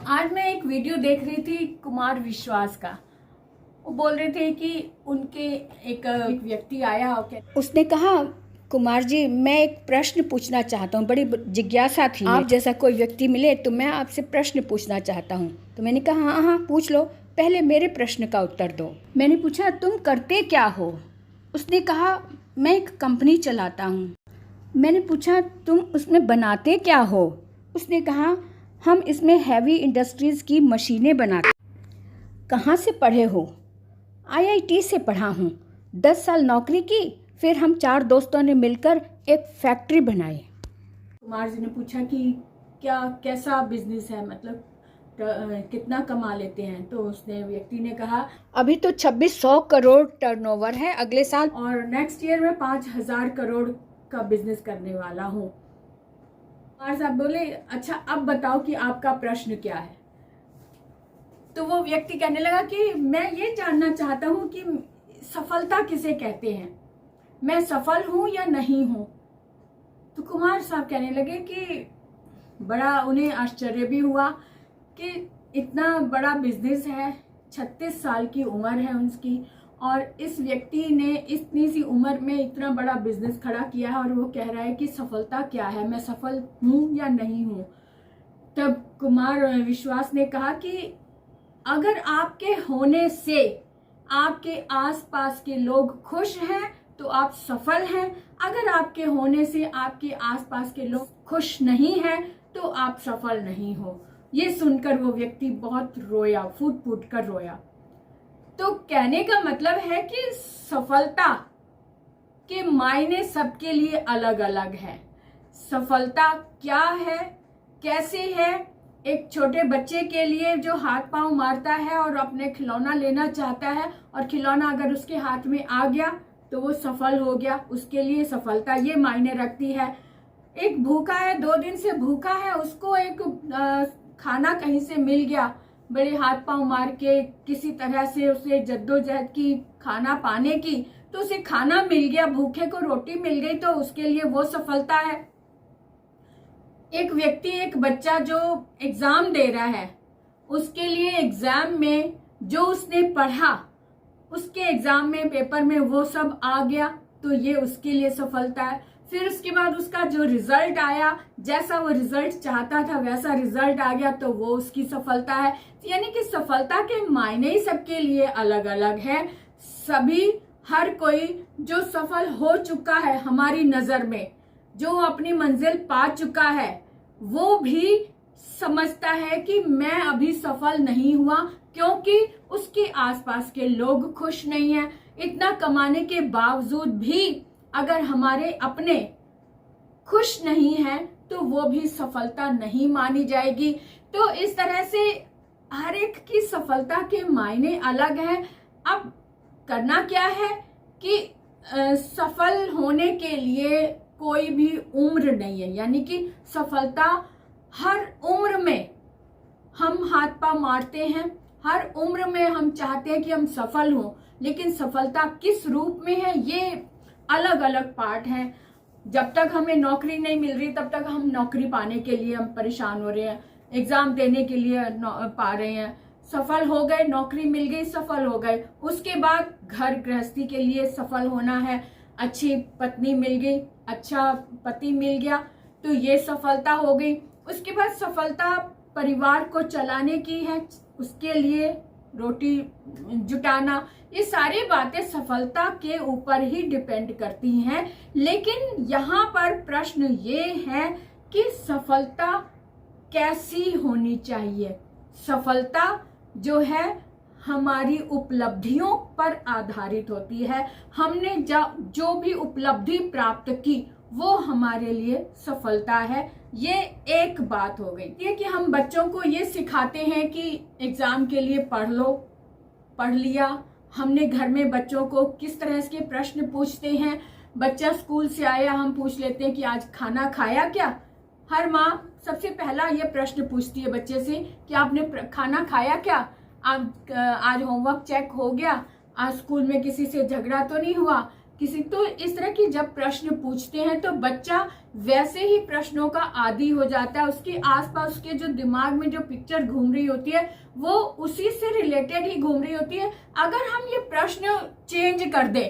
आज मैं एक वीडियो देख रही थी कुमार विश्वास का। वो बोल रहे थे कि उनके एक व्यक्ति आया और उसने कहा, कुमार जी मैं एक प्रश्न पूछना चाहता हूँ, बड़ी जिज्ञासा थी। आप जैसा कोई व्यक्ति मिले तो मैं आपसे प्रश्न पूछना चाहता हूँ। तो मैंने कहा हाँ हाँ पूछ लो, पहले मेरे प्रश्न का उत्तर दो। मैंने पूछा तुम करते क्या हो? उसने कहा मैं एक कंपनी चलाता हूँ। मैंने पूछा तुम उसमें बनाते क्या हो? उसने कहा हम इसमें हैवी इंडस्ट्रीज़ की मशीनें बनाते। कहाँ से पढ़े हो? IIT से पढ़ा हूँ। 10 साल नौकरी की, फिर हम 4 दोस्तों ने मिलकर एक फैक्ट्री बनाई। कुमार जी ने पूछा कि क्या कैसा बिजनेस है, मतलब कितना कमा लेते हैं? तो उसने व्यक्ति ने कहा अभी तो 2600 करोड़ टर्नओवर है अगले साल, और नेक्स्ट ईयर में 5000 करोड़ का बिजनेस करने वाला हूँ। कुमार साहब बोले अच्छा अब बताओ कि आपका प्रश्न क्या है? तो वो व्यक्ति कहने लगा कि मैं ये जानना चाहता हूँ कि सफलता किसे कहते हैं, मैं सफल हूँ या नहीं हूँ? तो कुमार साहब कहने लगे कि बड़ा उन्हें आश्चर्य भी हुआ कि इतना बड़ा बिजनेस है, 36 साल की उम्र है उनकी, और इस व्यक्ति ने इतनी सी उम्र में इतना बड़ा बिजनेस खड़ा किया है और वो कह रहा है कि सफलता क्या है, मैं सफल हूँ या नहीं हूँ। तब कुमार विश्वास ने कहा कि अगर आपके होने से आपके आसपास के लोग खुश हैं तो आप सफल हैं, अगर आपके होने से आपके आसपास के लोग खुश नहीं हैं तो आप सफल नहीं हो। ये सुनकर वो व्यक्ति बहुत रोया, फूट फूट कर रोया। तो कहने का मतलब है कि सफलता के मायने सबके लिए अलग अलग है। सफलता क्या है, कैसे है? एक छोटे बच्चे के लिए जो हाथ पांव मारता है और अपने खिलौना लेना चाहता है और खिलौना अगर उसके हाथ में आ गया तो वो सफल हो गया, उसके लिए सफलता ये मायने रखती है। एक भूखा है, 2 दिन से भूखा है, उसको एक खाना कहीं से मिल गया, बड़े हाथ पांव मार के किसी तरह से उसे जद्दोजहद की खाना पाने की, तो उसे खाना मिल गया, भूखे को रोटी मिल गई, तो उसके लिए वो सफलता है। एक व्यक्ति, एक बच्चा जो एग्जाम दे रहा है, उसके लिए एग्जाम में जो उसने पढ़ा, उसके एग्जाम में पेपर में वो सब आ गया तो ये उसके लिए सफलता है। फिर उसके बाद उसका जो रिजल्ट आया, जैसा वो रिजल्ट चाहता था वैसा रिजल्ट आ गया तो वो उसकी सफलता है। यानी कि सफलता के मायने ही सबके लिए अलग अलग है। सभी, हर कोई जो सफल हो चुका है हमारी नजर में, जो अपनी मंजिल पा चुका है, वो भी समझता है कि मैं अभी सफल नहीं हुआ क्योंकि उसके आसपास के लोग खुश नहीं हैं। इतना कमाने के बावजूद भी अगर हमारे अपने खुश नहीं हैं तो वो भी सफलता नहीं मानी जाएगी। तो इस तरह से हर एक की सफलता के मायने अलग हैं। अब करना क्या है कि सफल होने के लिए कोई भी उम्र नहीं है, यानी कि सफलता हर उम्र में हम हाथ पांव मारते हैं, हर उम्र में हम चाहते हैं कि हम सफल हों, लेकिन सफलता किस रूप में है ये अलग अलग पार्ट हैं। जब तक हमें नौकरी नहीं मिल रही तब तक हम नौकरी पाने के लिए हम परेशान हो रहे हैं, एग्जाम देने के लिए पा रहे हैं, सफल हो गए, नौकरी मिल गई, सफल हो गए। उसके बाद घर गृहस्थी के लिए सफल होना है, अच्छी पत्नी मिल गई, अच्छा पति मिल गया तो ये सफलता हो गई। उसके बाद सफलता परिवार को चलाने की है, उसके लिए रोटी जुटाना, ये सारी बातें सफलता के ऊपर ही डिपेंड करती हैं। लेकिन यहाँ पर प्रश्न ये है कि सफलता कैसी होनी चाहिए? सफलता जो है हमारी उपलब्धियों पर आधारित होती है। हमने जो भी उपलब्धि प्राप्त की वो हमारे लिए सफलता है। ये एक बात हो गई। ये कि हम बच्चों को ये सिखाते हैं कि एग्जाम के लिए पढ़ लो, पढ़ लिया, हमने घर में बच्चों को किस तरह के प्रश्न पूछते हैं। बच्चा स्कूल से आया, हम पूछ लेते हैं कि आज खाना खाया क्या? हर माँ सबसे पहला ये प्रश्न पूछती है बच्चे से कि आपने खाना खाया क्या? आज होमवर्क चेक हो गया? आज स्कूल में किसी से झगड़ा तो नहीं हुआ? किसी तो इस तरह की जब प्रश्न पूछते हैं तो बच्चा वैसे ही प्रश्नों का आदी हो जाता है। उसके आसपास उसके जो दिमाग में जो पिक्चर घूम रही होती है वो उसी से रिलेटेड ही घूम रही होती है। अगर हम ये प्रश्न चेंज कर दें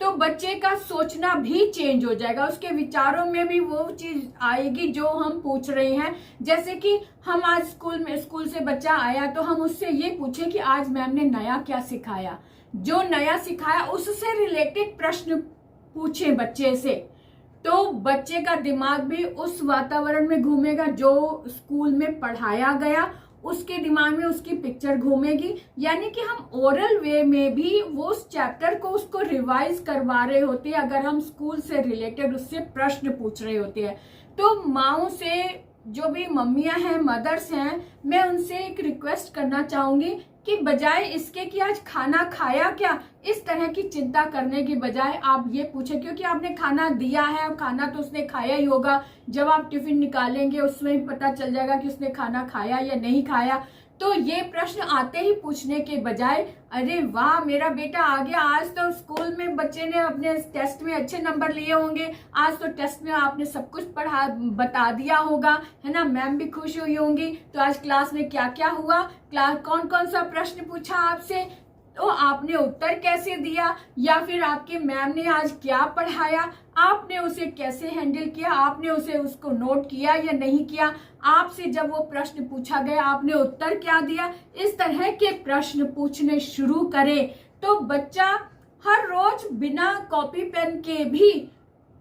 तो बच्चे का सोचना भी चेंज हो जाएगा, उसके विचारों में भी वो चीज आएगी जो हम पूछ रहे हैं। जैसे कि हम आज स्कूल से बच्चा आया तो हम उससे ये पूछे कि आज मैम ने नया क्या सिखाया, जो नया सिखाया उससे रिलेटेड प्रश्न पूछे बच्चे से, तो बच्चे का दिमाग भी उस वातावरण में घूमेगा जो स्कूल में पढ़ाया गया, उसके दिमाग में उसकी पिक्चर घूमेगी। यानी कि हम ओरल वे में भी वो उस चैप्टर को उसको रिवाइज करवा रहे होते हैं अगर हम स्कूल से रिलेटेड उससे प्रश्न पूछ रहे होते हैं। तो माओ से, जो भी मम्मियां हैं, मदर्स हैं, मैं उनसे एक रिक्वेस्ट करना चाहूंगी कि बजाय इसके कि आज खाना खाया क्या, इस तरह की चिंता करने की बजाय आप ये पूछे, क्योंकि आपने खाना दिया है, खाना तो उसने खाया ही होगा। जब आप टिफिन निकालेंगे उसमें भी पता चल जाएगा कि उसने खाना खाया या नहीं खाया। तो ये प्रश्न आते ही पूछने के बजाय, अरे वाह मेरा बेटा आ गया, आज तो स्कूल में बच्चे ने अपने टेस्ट में अच्छे नंबर लिए होंगे, आज तो टेस्ट में आपने सब कुछ बता दिया होगा, है ना, मैम भी खुश हुई होंगी। तो आज क्लास में क्या क्या हुआ, क्लास कौन कौन सा प्रश्न पूछा आपसे, तो आपने उत्तर कैसे दिया, या फिर आपके मैम ने आज क्या पढ़ाया, आपने उसे कैसे हैंडल किया, आपने उसको नोट किया या नहीं किया, आपसे जब वो प्रश्न पूछा गया आपने उत्तर क्या दिया। इस तरह के प्रश्न पूछने शुरू करें तो बच्चा हर रोज बिना कॉपी पेन के भी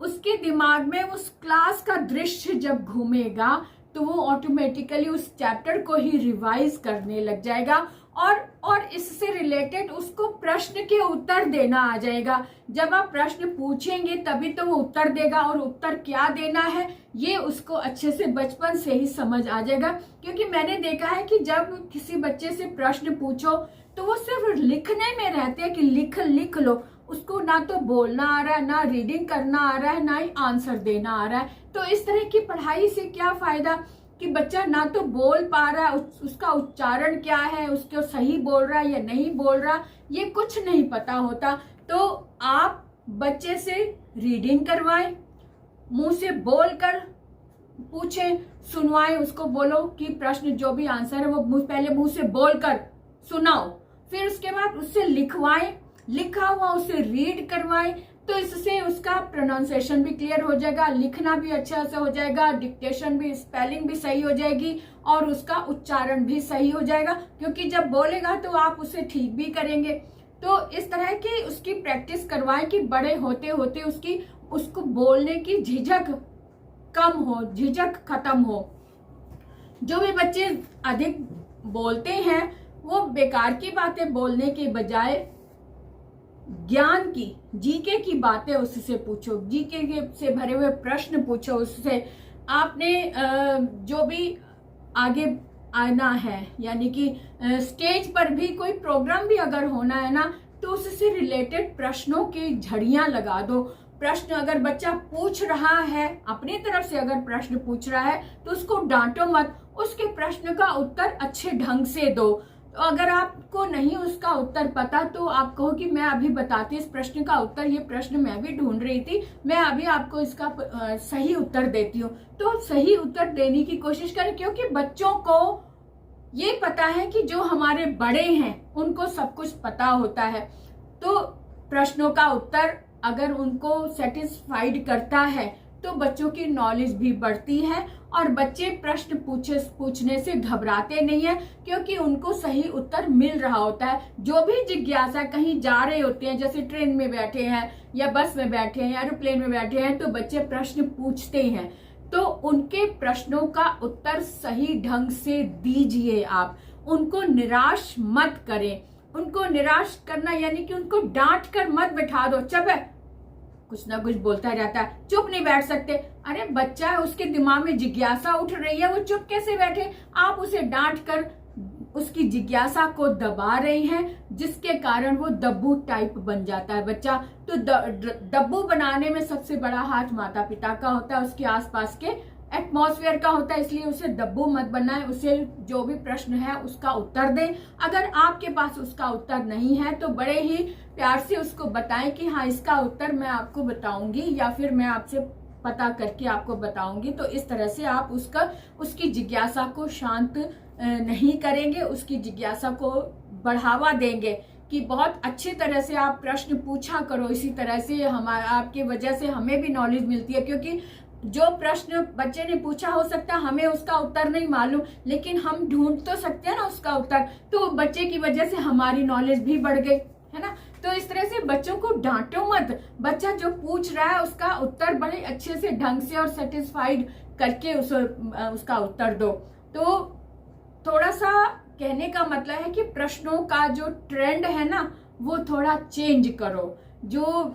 उसके दिमाग में उस क्लास का दृश्य जब घूमेगा तो वो ऑटोमेटिकली उस चैप्टर को ही रिवाइज करने लग जाएगा और इससे रिलेटेड उसको प्रश्न के उत्तर देना आ जाएगा। जब आप प्रश्न पूछेंगे तभी तो वो उत्तर देगा, और उत्तर क्या देना है ये उसको अच्छे से बचपन से ही समझ आ जाएगा। क्योंकि मैंने देखा है कि जब किसी बच्चे से प्रश्न पूछो तो वो सिर्फ लिखने में रहते हैं कि लिख लो, उसको ना तो बोलना आ रहा है, ना रीडिंग करना आ रहा है, ना ही आंसर देना आ रहा है। तो इस तरह की पढ़ाई से क्या फायदा कि बच्चा ना तो बोल पा रहा है, उसका उच्चारण क्या है, उसको सही बोल रहा है या नहीं बोल रहा, ये कुछ नहीं पता होता। तो आप बच्चे से रीडिंग करवाएं, मुंह से बोल कर पूछें, सुनवाएं, उसको बोलो कि प्रश्न जो भी आंसर है वो पहले मुंह से बोल कर सुनाओ, फिर उसके बाद उससे लिखवाएं, लिखा हुआ उसे रीड करवाएं। तो इससे उसका प्रोनाउंसिएशन भी क्लियर हो जाएगा, लिखना भी अच्छा से हो जाएगा, डिक्टेशन भी, स्पेलिंग भी सही हो जाएगी और उसका उच्चारण भी सही हो जाएगा। क्योंकि जब बोलेगा तो आप उसे ठीक भी करेंगे। तो इस तरह की उसकी प्रैक्टिस करवाएं कि बड़े होते होते उसको बोलने की झिझक कम हो, झिझक खत्म हो। जो भी बच्चे अधिक बोलते हैं वो बेकार की बातें बोलने के बजाय ज्ञान की, जीके की बातें उससे पूछो, जीके से भरे हुए प्रश्न पूछो उससे। आपने जो भी आगे आना है, यानी कि स्टेज पर भी कोई प्रोग्राम भी अगर होना है ना, तो उससे रिलेटेड प्रश्नों की झड़ियां लगा दो। प्रश्न अगर बच्चा पूछ रहा है, अपनी तरफ से अगर प्रश्न पूछ रहा है तो उसको डांटो मत, उसके प्रश्न का उत्तर अच्छे ढंग से दो। तो अगर आपको नहीं उसका उत्तर पता तो आप कहो कि मैं अभी बताती इस प्रश्न का उत्तर, ये प्रश्न मैं भी ढूंढ रही थी, मैं अभी आपको इसका सही उत्तर देती हूँ। तो सही उत्तर देने की कोशिश करें, क्योंकि बच्चों को ये पता है कि जो हमारे बड़े हैं उनको सब कुछ पता होता है। तो प्रश्नों का उत्तर अगर उनको सेटिस्फाइड करता है तो बच्चों की नॉलेज भी बढ़ती है और बच्चे प्रश्न पूछने से घबराते नहीं है, क्योंकि उनको सही उत्तर मिल रहा होता है। जो भी जिज्ञासा, कहीं जा रहे होते हैं, जैसे ट्रेन में बैठे हैं या बस में बैठे हैं, एरोप्लेन में बैठे हैं, तो बच्चे प्रश्न पूछते हैं, तो उनके प्रश्नों का उत्तर सही ढंग से दीजिए। आप उनको निराश मत करें। उनको निराश करना यानी कि उनको डांट कर मत बैठा दो, चुप है, कुछ ना कुछ बोलता रहता है, चुप नहीं बैठ सकते। अरे बच्चा है, उसके दिमाग में जिज्ञासा उठ रही है, वो चुप कैसे बैठे? आप उसे डांट कर उसकी जिज्ञासा को दबा रहे हैं, जिसके कारण वो दब्बू टाइप बन जाता है बच्चा। तो दब्बू बनाने में सबसे बड़ा हाथ माता पिता का होता है, उसके आसपास के एटमॉस्फेयर का होता है। इसलिए उसे दब्बू मत बनाए, उसे जो भी प्रश्न है उसका उत्तर दें। अगर आपके पास उसका उत्तर नहीं है तो बड़े ही प्यार से उसको बताएं कि हाँ इसका उत्तर मैं आपको बताऊंगी या फिर मैं आपसे पता करके आपको बताऊंगी। तो इस तरह से आप उसकी जिज्ञासा को शांत नहीं करेंगे, उसकी जिज्ञासा को बढ़ावा देंगे कि बहुत अच्छी तरह से आप प्रश्न पूछा करो। इसी तरह से आपकी वजह से हमें भी नॉलेज मिलती है, क्योंकि जो प्रश्न बच्चे ने पूछा हो सकता है हमें उसका उत्तर नहीं मालूम, लेकिन हम ढूंढ तो सकते हैं ना उसका उत्तर। तो बच्चे की वजह से हमारी नॉलेज भी बढ़ गई, है ना। तो इस तरह से बच्चों को डांटो मत। बच्चा जो पूछ रहा है उसका उत्तर बड़े अच्छे से ढंग से और सेटिस्फाइड करके उसका उत्तर दो। तो थोड़ा सा कहने का मतलब है कि प्रश्नों का जो ट्रेंड है ना वो थोड़ा चेंज करो। जो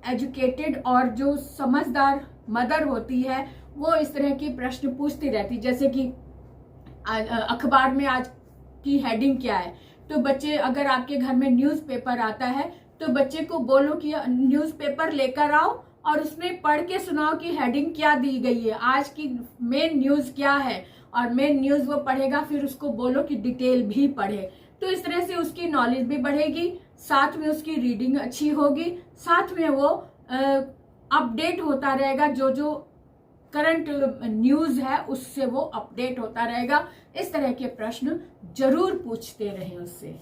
एजुकेटेड और जो समझदार मदर होती है वो इस तरह के प्रश्न पूछती रहती, जैसे कि अखबार में आज की हेडिंग क्या है। तो बच्चे, अगर आपके घर में न्यूज़पेपर आता है तो बच्चे को बोलो कि न्यूज़पेपर लेकर आओ और उसमें पढ़ के सुनाओ कि हेडिंग क्या दी गई है, आज की मेन न्यूज़ क्या है, और मेन न्यूज़ वो पढ़ेगा। फिर उसको बोलो कि डिटेल भी पढ़े। तो इस तरह से उसकी नॉलेज भी बढ़ेगी, साथ में उसकी रीडिंग अच्छी होगी, साथ में वो अपडेट होता रहेगा। जो करंट न्यूज़ है उससे वो अपडेट होता रहेगा। इस तरह के प्रश्न जरूर पूछते रहें उससे।